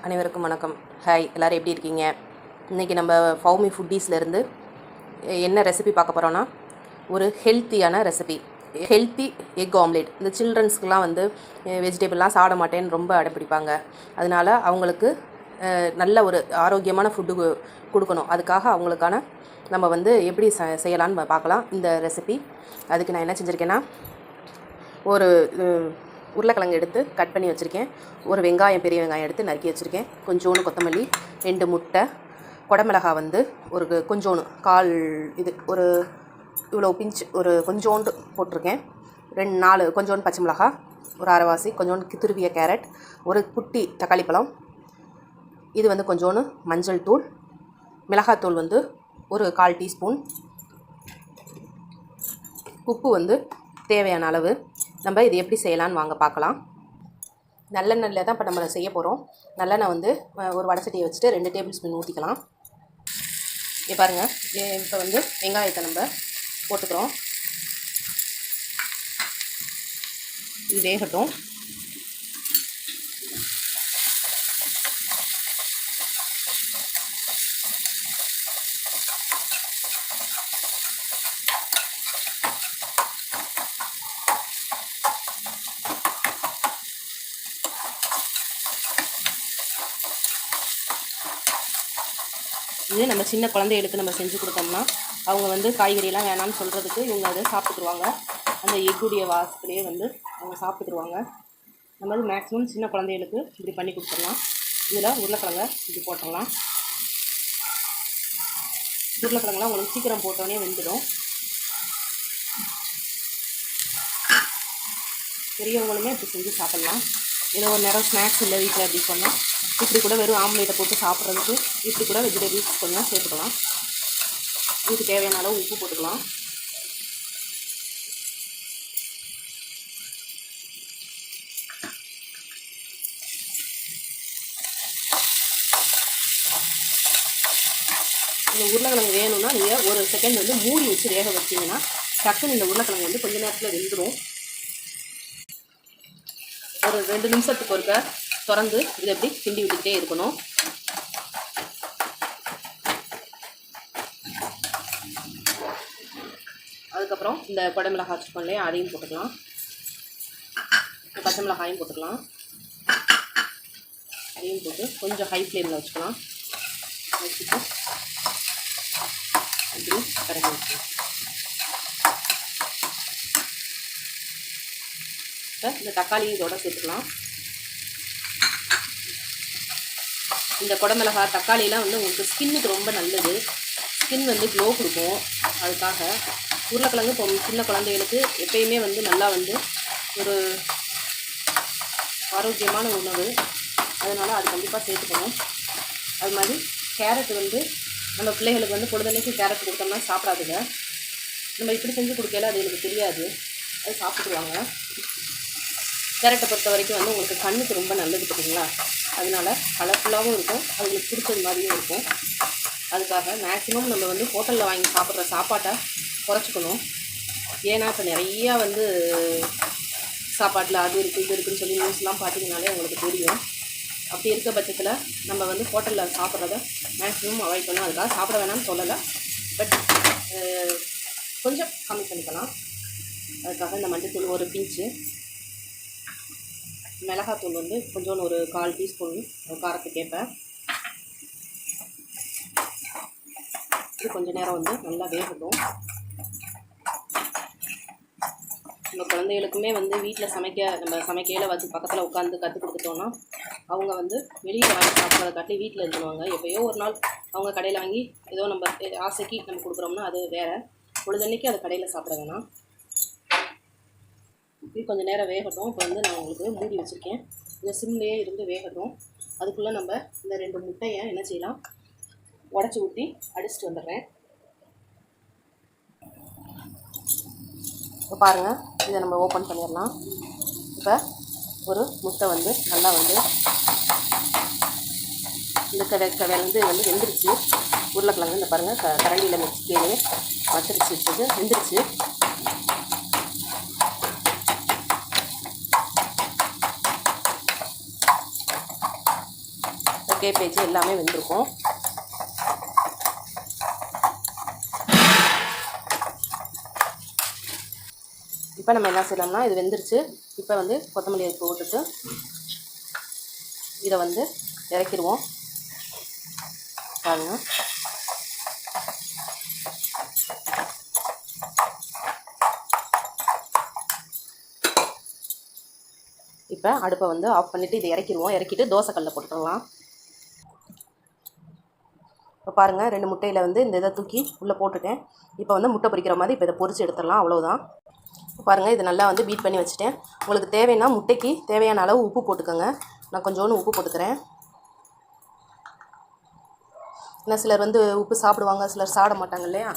அனைவருக்கும் வணக்கம். ஹாய், எல்லோரும் எப்படி இருக்கீங்க? இன்றைக்கி நம்ம ஃபவுமி ஃபுட்டீஸ்லேருந்து என்ன ரெசிபி பார்க்க போகிறோன்னா, ஒரு ஹெல்த்தியான ரெசிபி, ஹெல்த்தி எக் ஆம்லேட். இந்த சில்ட்ரன்ஸ்க்குலாம் வந்து வெஜிடபிள்லாம் சாப்பிட மாட்டேன்னு ரொம்ப அடைப்பிடிப்பாங்க. அதனால் அவங்களுக்கு நல்ல ஒரு ஆரோக்கியமான ஃபுட்டு கொடுக்கணும். அதுக்காக அவங்களுக்கான நம்ம வந்து எப்படி செய்யலான்னு பார்க்கலாம் இந்த ரெசிபி. அதுக்கு நான் என்ன செஞ்சுருக்கேன்னா, ஒரு உருளைக்கிழங்கு எடுத்து கட் பண்ணி வச்சுருக்கேன். ஒரு வெங்காயம், பெரிய வெங்காயம் எடுத்து நறுக்கி வச்சுருக்கேன். கொஞ்சோண்டு கொத்தமல்லி, 2 முட்டை, குடமிளகாய் வந்து ஒரு கொஞ்சோண்டு இது ஒரு இவ்வளோ பிஞ்சு ஒரு கொஞ்சோண்டு போட்டிருக்கேன். 4 கொஞ்சோண்டு பச்சை மிளகாய், ஒரு அரைவாசி, கொஞ்சோண்டு துருவிய கேரட், ஒரு குட்டி தக்காளி பழம், இது வந்து கொஞ்சோண்டு மஞ்சள் தூள், மிளகாத்தூள் வந்து ஒரு 1/4 டீஸ்பூன், உப்பு வந்து தேவையான அளவு. நம்ம இது எப்படி செய்யலான்னு வாங்க பார்க்கலாம். நல்லெண்ணெயில் தான் இப்போ நம்ம செய்ய போகிறோம். நல்லெண்ணெய் வந்து ஒரு வடசட்டியை வச்சுட்டு 2 டேபிள் ஸ்பூன் ஊற்றிக்கலாம். இங்கே பாருங்கள், இப்போ வந்து வெங்காயத்தை நம்ம போட்டுக்கிறோம். இது வேகட்டும். இது நம்ம சின்ன குழந்தைகளுக்கு நம்ம செஞ்சு கொடுத்தோம்னா அவங்க வந்து காய்கறியெல்லாம் வேணாம்னு சொல்கிறதுக்கு இவங்க அதை சாப்பிட்டுக்குருவாங்க. அந்த எக்குடைய வாசத்துலேயே வந்து அவங்க சாப்பிட்டுக்குருவாங்க. நம்ம வந்து மேக்ஸிமம் சின்ன குழந்தைகளுக்கு இப்படி பண்ணி கொடுத்துடலாம். இதில் உருளைக்கிழங்க இப்படி போட்டுடலாம். உருளைக்கிழங்குலாம் உங்களுக்கு சீக்கிரம் போட்டோடனே வெந்துடும். பெரியவங்களுமே இப்படி செஞ்சு சாப்பிட்லாம். ஏதோ ஒரு நேரம் ஸ்நாக்ஸ் இல்லை வீட்டில் அப்படி சொன்னால் இப்படி கூட வெறும் ஆம்லேட்டை போட்டு சாப்பிட்றதுக்கு இப்படி கூட வெஜிடபிள்ஸ் கொஞ்சம் சேர்த்துக்கலாம். இதுக்கு தேவையான அளவு உப்பு போட்டுக்கலாம். இந்த உருளைக்கிழங்கு வேணும்னா நீங்கள் ஒரு செகண்ட் வந்து மூடி வச்சு வேக வச்சிங்கன்னா டக்குன்னு இந்த உருளைக்கிழங்கு வந்து கொஞ்சம் நேரத்தில் வெந்துடும். ஒரு 2 நிமிஷத்துக்கு ஒருக்க திறந்து இதை எப்படி கிண்டி விட்டுக்கிட்டே இருக்கணும். அதுக்கப்புறம் இந்த குடமிளகாய் வச்சுக்கோங்க இல்லையா, அதையும் போட்டுக்கலாம். பச்சை மிளகாயும் போட்டுக்கலாம். அதையும் போட்டு கொஞ்சம் ஹை ஃப்ளேமில் வச்சுக்கலாம். வச்சுட்டு அப்படி கரைச்சி வச்சுக்கலாம். இந்த தக்காளி இதோட சேர்த்துக்கலாம். இந்த குடமிளகாய் தக்காளியெலாம் வந்து உங்களுக்கு ஸ்கின்னுக்கு ரொம்ப நல்லது. ஸ்கின் வந்து க்ளோ கொடுக்கும். அதுக்காக உருளைக்கிழங்கு இப்போ சின்ன குழந்தைகளுக்கு எப்பயுமே வந்து நல்லா வந்து ஒரு ஆரோக்கியமான உணவு. அதனால் அது கண்டிப்பாக சேர்த்துக்கணும். அது மாதிரி கேரட் வந்து நம்ம பிள்ளைகளுக்கு வந்து பொழுதன்னைக்கு கேரட் கொடுத்தோம்னா சாப்பிடாதுங்க. நம்ம இப்படி செஞ்சு கொடுக்கல அது எனக்கு தெரியாது, அது சாப்பிட்டுக்குவாங்க. கேரட்டை பொறுத்த வரைக்கும் வந்து உங்களுக்கு கண்ணுக்கு ரொம்ப நல்லது பார்த்தீங்களா. அதனால் கலர்ஃபுல்லாகவும் இருக்கும், அவங்களுக்கு பிடிச்சது மாதிரியும் இருக்கும். அதுக்காக மேக்ஸிமம் நம்ம வந்து ஹோட்டலில் வாங்கி சாப்பிட்ற சாப்பாட்டை குறைச்சிக்கணும். ஏன்னா இப்போ நிறையா வந்து சாப்பாட்டில் அது இருக்குது இது இருக்குதுன்னு சொல்லி நியூஸ்லாம் பார்த்தீங்கனாலே உங்களுக்கு தெரியும். அப்படி இருக்க பட்சத்தில் நம்ம வந்து ஹோட்டலில் சாப்பிட்றத மேக்ஸிமம் அவாய்ட் பண்ணணும். அதுக்காக சாப்பிட வேணாம்னு சொல்லலை, பட் கொஞ்சம் கம்மி பண்ணிக்கலாம். அதுக்காக இந்த மஞ்சள் ஒரு பிஞ்சு, மிளகாத்தூள் வந்து கொஞ்சோன்னு ஒரு 1/4 டீஸ்பூன் காரத்துக்கு கேட்பேன். இது கொஞ்சம் நேரம் வந்து நல்லா வேகட்டும். நம்ம குழந்தைகளுக்குமே வந்து வீட்டில் நம்ம சமைக்கையில் வச்சு பக்கத்தில் உட்காந்து கற்றுக் கொடுத்துட்டோன்னா அவங்க வந்து வெளியில் வாங்கி சாப்பிட்றத காட்டி வீட்டில் இருக்கணுவாங்க. எப்போயோ ஒரு நாள் அவங்க கடையில் வாங்கி ஏதோ நம்ம ஆசைக்கு நம்ம கொடுக்குறோம்னா அது வேறு. பொழுதன்னைக்கு அது கடையில் சாப்பிட வேணாம். இது கொஞ்சம் நேரம் வேகட்டும். இப்போ வந்து நான் உங்களுக்கு மூடி வச்சுருக்கேன். இந்த சிம்லேயே இருந்து வேகட்டும். அதுக்குள்ளே நம்ம இந்த 2 முட்டையை என்ன செய்யலாம், உடச்சி ஊற்றி அடிச்சுட்டு வந்துடுறேன். இப்போ பாருங்கள், இதை நம்ம ஓப்பன் பண்ணிடலாம். இப்போ ஒரு முட்டை வந்து நல்லா வந்து இந்த வந்து வெந்துருச்சு. உருளைக்கிழங்கு இந்த பாருங்கள் கரண்டியில் மிக்ஸிலேயே வச்சிருச்சு வச்சது வெந்துருச்சு. கேபேஜ் எல்லாமே வெந்திருக்கும். இப்போ நம்ம என்ன செய்யலாம்னா, இது வெந்துருச்சு. இப்போ வந்து கொத்தமல்லி போட்டுட்டு இதை வந்து இறக்கிடுவோம். பாருங்கள், இப்போ அடுப்பை வந்து ஆஃப் பண்ணிவிட்டு இதை இறக்கிடுவோம். இறக்கிட்டு தோசைக்கல்லில் போட்டுடலாம். இப்போ பாருங்கள், 2 முட்டையில் வந்து இந்த இதை தூக்கி உள்ளே போட்டுட்டேன். இப்போ வந்து முட்டை பொரிக்கிற மாதிரி இப்போ இதை பொரித்து எடுத்துடலாம். அவ்வளோதான். பாருங்கள், இது நல்லா வந்து பீட் பண்ணி வச்சுட்டேன். உங்களுக்கு தேவைன்னா முட்டைக்கு தேவையான அளவு உப்பு போட்டுக்கோங்க. நான் கொஞ்சோண்டு உப்பு போட்டுக்கிறேன். ஏன்னா சிலர் வந்து உப்பு சாப்பிடுவாங்க, சிலர் சாப்பிட மாட்டாங்க இல்லையா,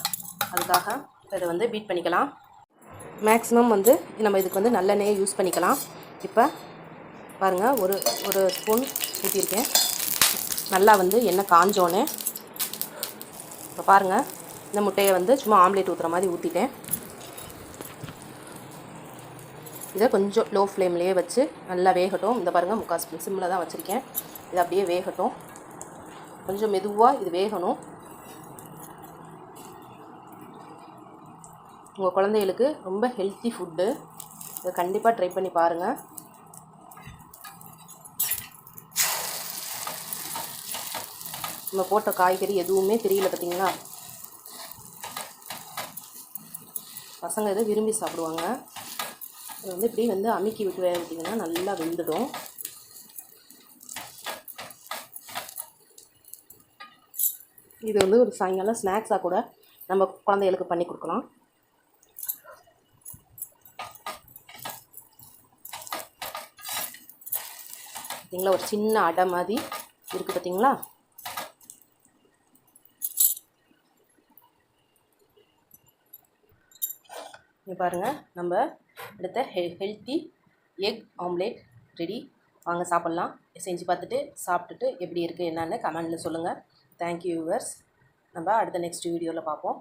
அதுக்காக இதை வந்து பீட் பண்ணிக்கலாம். மேக்ஸிமம் வந்து நம்ம இதுக்கு வந்து நல்லெண்ணெயை யூஸ் பண்ணிக்கலாம். இப்போ பாருங்கள், ஒரு ஸ்பூன் ஊற்றிருக்கேன். நல்லா வந்து எண்ணெய் காஞ்சோன்னே இப்போ பாருங்கள், இந்த முட்டையை வந்து சும்மா ஆம்லேட் ஊற்றுற மாதிரி ஊற்றிட்டேன். இதை கொஞ்சம் லோ ஃப்ளேம்லேயே வச்சு நல்லா வேகட்டும். இந்த பாருங்கள், 3/4 ஸ்பூன் சிம்மில் தான் வச்சுருக்கேன். இது அப்படியே வேகட்டும். கொஞ்சம் மெதுவாக இது வேகணும். உங்கள் குழந்தைகளுக்கு ரொம்ப ஹெல்த்தி ஃபுட்டு. இதை கண்டிப்பாக ட்ரை பண்ணி பாருங்கள். நம்ம போட்ட காய்கறி எதுவுமே தெரியல பார்த்தீங்களா. பசங்க இதை விரும்பி சாப்பிடுவாங்க. இது வந்து இப்படி வந்து அமுக்கி விட்டு வேக விட்டிங்கன்னா நல்லா வெந்துடும். இது வந்து ஒரு சாயங்காலம் ஸ்நாக்ஸாக கூட நம்ம குழந்தைகளுக்கு பண்ணி கொடுக்கலாம். பார்த்தீங்களா, ஒரு சின்ன அடை மாதிரி இருக்குது பார்த்தீங்களா. இங்கே பாருங்கள், நம்ம அடுத்த ஹெல்த்தி எக் ஆம்லேட் ரெடி. வாங்க சாப்பிட்லாம். செஞ்சு பார்த்துட்டு சாப்பிட்டுட்டு எப்படி இருக்குது என்னன்னு கமெண்டில் சொல்லுங்கள். Thank you viewers. நம்ம அடுத்த நெக்ஸ்ட் வீடியோவில் பார்ப்போம்.